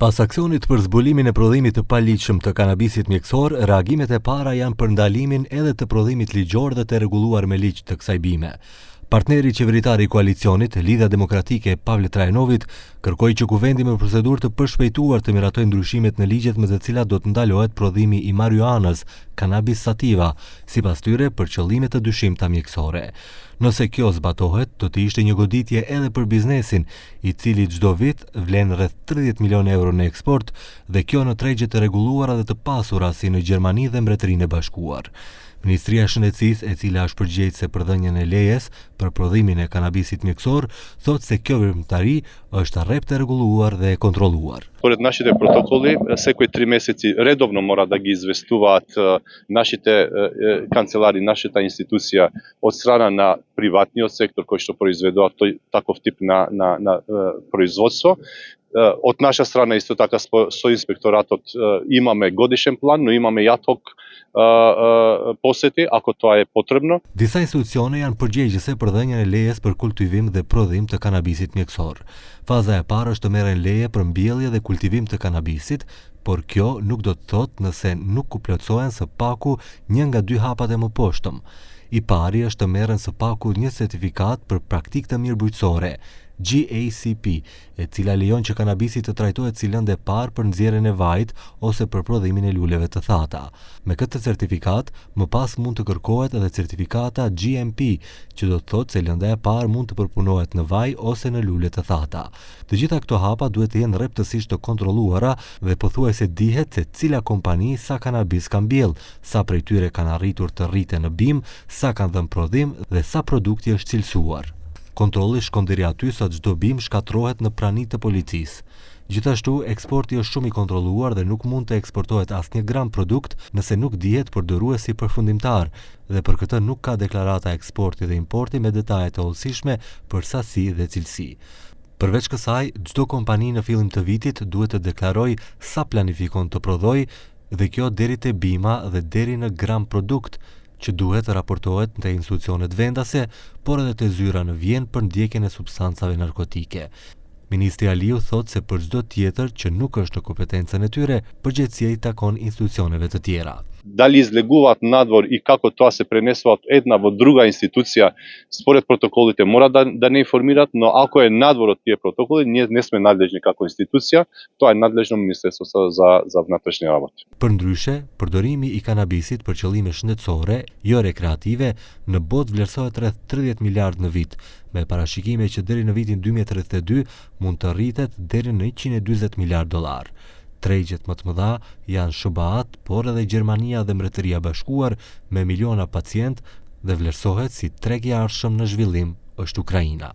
Pas aksionit për zbulimin e prodhimit të paligjshëm të kanabisit mjekësor, reagimet e para janë për ndalimin edhe të prodhimit ligjor dhe të rregulluar me ligj të kësaj bime. Partneri qeveritar i koalicionit, Lidhja Demokratike e Pavlit Trajanovit, kërkoi që kuvendi me procedurë të përshpejtuar të miratojë ndryshimet në ligjet me të cilat do të ndalohet prodhimi i marijuanës, cannabis sativa, sipas tyre për qëllime të dyshimta mjekësore. Nëse kjo zbatohet, do të ishte një goditje edhe për biznesin, i cili çdo vit vlen rreth 30 milionë euro në eksport, dhe kjo në tregje të rregulluara dhe të pasura si në Gjermani dhe Mbretërinë e Bashkuar. Ministria e Shëndetësisë, e cila është përgjegjëse për dhënien e lejes për prodhimin e kanabisit mjekësor, thotë se kjo veprimtari është rreptë e rregulluar dhe e kontrolluar. Според нашите протоколи, секои 3 месеци редовно мора да ги известуваат нашите канцелари, нашата институција од страна на приватниот сектор кој што произведува таков тип на производство. Од наша страна исто така со инспекторатот имаме годишен план, но имаме и ad hoc poseti ako тоа е потребно. Disa institucione janë përgjegjëse për dhënien e lejes për kultivim dhe prodhim të kanabisit mjekësor. Faza e parë është të merren leje për mbjellje dhe kultivim të kanabisit, por kjo nuk do të thotë nëse nuk plotësohen së paku 1 nga 2 hapat e mëposhtëm. I pari është të merren së paku një certifikat për praktikë të mirëbujqësore, GACP, e cila lejon që kanabisi të trajtohet si lëndë e parë për nxjerrjen e vajit ose për prodhimin e luleve të thata. Me këtë certifikat, më pas mund të kërkohet edhe certifikata GMP, që do të thotë se lënda e parë mund të përpunohet në vaj ose në lule të thata. Të gjitha këto hapa duhet të jenë rreptësisht të kontrolluara dhe pothuajse dihet se cila kompani sa kanabis ka mbjell, sa prej tyre kanë arritur të rriten në bim, sa kanë dhënë prodhim dhe sa produkti është cilësuar. Kontrolli shkon deri aty sa çdo bim shkatrohet në prani të policisë. Gjithashtu, eksporti është shumë i kontrolluar dhe nuk mund të eksportohet asnjë gram produkt nëse nuk dihet përdorruesi përfundimtar, dhe për këtë nuk ka deklarata eksporti dhe importi me detajet e hollësishme për sasi dhe cilësi. Përveç kësaj, çdo kompani në fillim të vitit duhet të deklarojë sa planifikon të prodhojë, dhe kjo deri te bima dhe deri në gram produkt, që duhet të raportohet te institucionet vendase, por edhe te zyra në Vjenë për ndjekjen e substancave narkotike. Ministri Aliu thotë se për çdo tjetër që nuk është në kompetencën e tyre, përgjegjësia i takon institucioneve të tjera. Дали излегуваат надвор и како тоа се пренесува од една во друга институција, според протоколите мора да не информираат, но ако е надвор од тие протоколи, ние не сме надлежни како институција, тоа е надлежно Министерството за внатрешни работи. Përndryshe, përdorimi i kanabisit për qëllime shëndetësore, jo rekreative, në botë vlerësohet rreth 30 miliard në vit, me parashikime që deri në vitin 2032 mund të rritet deri në 140 miliard dollar. Tregjet më të mëdha janë SBA, por edhe Gjermania dhe Mbretëria e Bashkuar me miliona pacient, dhe vlerësohet si treg i ardhshëm në zhvillim është Ukraina.